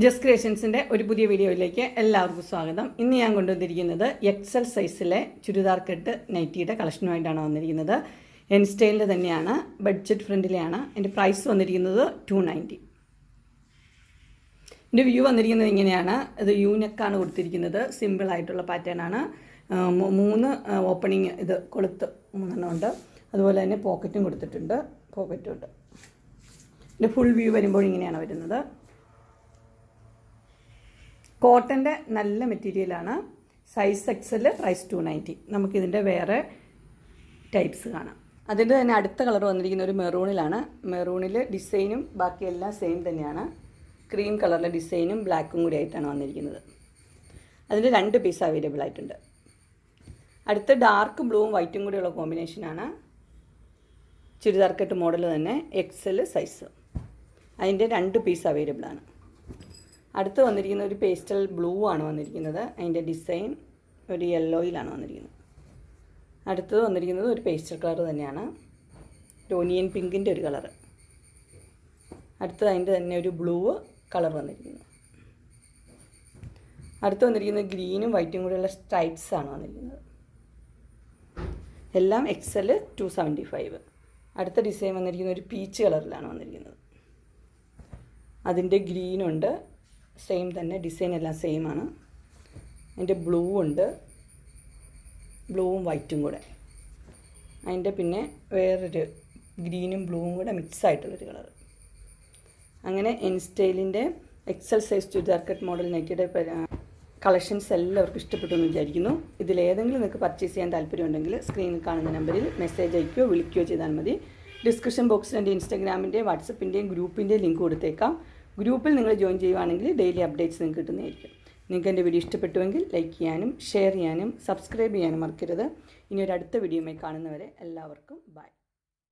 Just ക്രിയേഷൻസിൻ്റെ ഒരു പുതിയ വീഡിയോയിലേക്ക് എല്ലാവർക്കും സ്വാഗതം. ഇന്ന് ഞാൻ കൊണ്ടുവന്നിരിക്കുന്നത് എക്സൽ സൈസിലെ ചുരിദാർ കെട്ട് നൈറ്റിയുടെ കളക്ഷനുമായിട്ടാണ് വന്നിരിക്കുന്നത്. എൻ സ്റ്റൈലിൻ്റെ തന്നെയാണ്, ബഡ്ജറ്റ് ഫ്രണ്ടിലെയാണ്. എൻ്റെ പ്രൈസ് വന്നിരിക്കുന്നത് 290. എൻ്റെ വ്യൂ വന്നിരിക്കുന്നത് ഇങ്ങനെയാണ്. ഇത് യൂനെക്കാണ് കൊടുത്തിരിക്കുന്നത്. സിമ്പിളായിട്ടുള്ള പാറ്റേൺ ആണ്. 3 ഓപ്പണിങ് ഇത് കൊളുത്ത് 3 ഉണ്ട്. അതുപോലെ തന്നെ പോക്കറ്റും കൊടുത്തിട്ടുണ്ട്. പോക്കറ്റുണ്ട്. ഇതിൻ്റെ ഫുൾ വ്യൂ വരുമ്പോൾ ഇങ്ങനെയാണ് വരുന്നത്. കോട്ടൻ്റെ നല്ല മെറ്റീരിയലാണ്. Size XL, price 290. നമുക്കിതിൻ്റെ വേറെ ടൈപ്സ് കാണാം. അതിൻ്റെ തന്നെ അടുത്ത കളർ വന്നിരിക്കുന്ന ഒരു മെറൂണിലാണ്. മെറൂണിൽ ഡിസൈനും ബാക്കിയെല്ലാം സെയിം തന്നെയാണ്. ക്രീം കളറിലെ ഡിസൈനും ബ്ലാക്കും കൂടി ആയിട്ടാണ് വന്നിരിക്കുന്നത്. അതിൻ്റെ 2 പീസ് അവൈലബിൾ ആയിട്ടുണ്ട്. അടുത്ത ഡാർക്ക് ബ്ലൂവും വൈറ്റും കൂടിയുള്ള കോമ്പിനേഷനാണ്. ചുരിദാർ കെട്ട് മോഡൽ തന്നെ, എക്സൽ സൈസ്. അതിൻ്റെ 2 പീസ് അവൈലബിൾ ആണ്. അടുത്ത് വന്നിരിക്കുന്ന ഒരു പേസ്റ്റൽ ബ്ലൂ ആണ് വന്നിരിക്കുന്നത്. അതിൻ്റെ ഡിസൈൻ ഒരു യെല്ലോയിലാണ് വന്നിരിക്കുന്നത്. അടുത്തത് വന്നിരിക്കുന്നത് ഒരു പേസ്റ്റൽ കളർ തന്നെയാണ്, ഓനിയൻ പിങ്കിൻ്റെ ഒരു കളറ്. അടുത്തത് അതിൻ്റെ തന്നെ ഒരു ബ്ലൂ കളർ വന്നിരിക്കുന്നു. അടുത്ത് വന്നിരിക്കുന്നത് ഗ്രീനും വൈറ്റും കൂടെയുള്ള സ്ട്രൈപ്സ് ആണ് വന്നിരിക്കുന്നത്. എല്ലാം എക്സൽ 275. അടുത്ത ഡിസൈൻ വന്നിരിക്കുന്ന ഒരു പീച്ച് കളറിലാണ് വന്നിരിക്കുന്നത്. അതിൻ്റെ ഗ്രീനുണ്ട്, സെയിം തന്നെ, ഡിസൈൻ എല്ലാം സെയിം ആണ്. അതിൻ്റെ ബ്ലൂ ഉണ്ട്, ബ്ലൂവും വൈറ്റും കൂടെ. അതിൻ്റെ പിന്നെ വേറൊരു ഗ്രീനും ബ്ലൂവും കൂടെ മിക്സ് ആയിട്ടുള്ളൊരു കളർ. അങ്ങനെ എൻ സ്റ്റൈലിൻ്റെ XL size churidar cut model നൈറ്റിയുടെ കളക്ഷൻസ് എല്ലാവർക്കും ഇഷ്ടപ്പെട്ടു എന്ന് വിചാരിക്കുന്നു. ഇതിലേതെങ്കിലും നിങ്ങൾക്ക് പർച്ചേസ് ചെയ്യാൻ താല്പര്യമുണ്ടെങ്കിൽ സ്ക്രീനിൽ കാണുന്ന നമ്പറിൽ മെസ്സേജ് അയക്കുകയോ വിളിക്കുകയോ ചെയ്താൽ മതി. ഡിസ്ക്രിപ്ഷൻ ബോക്സിൽ എൻ്റെ ഇൻസ്റ്റാഗ്രാമിൻ്റെയും വാട്സപ്പിൻ്റെയും ഗ്രൂപ്പിൻ്റെയും ലിങ്ക് കൊടുത്തേക്കാം. ഗ്രൂപ്പിൽ നിങ്ങൾ ജോയിൻ ചെയ്യുവാണെങ്കിൽ ഡെയിലി അപ്ഡേറ്റ്സ് നിങ്ങൾക്ക് കിട്ടുന്നതായിരിക്കും. നിങ്ങൾക്ക് എൻ്റെ വീഡിയോ ഇഷ്ടപ്പെട്ടുവെങ്കിൽ ലൈക്ക് ചെയ്യാനും ഷെയർ ചെയ്യാനും സബ്സ്ക്രൈബ് ചെയ്യാനും മറക്കരുത്. ഇനി ഒരു അടുത്ത വീഡിയോയുമായി കാണുന്നവരെ എല്ലാവർക്കും ബൈ.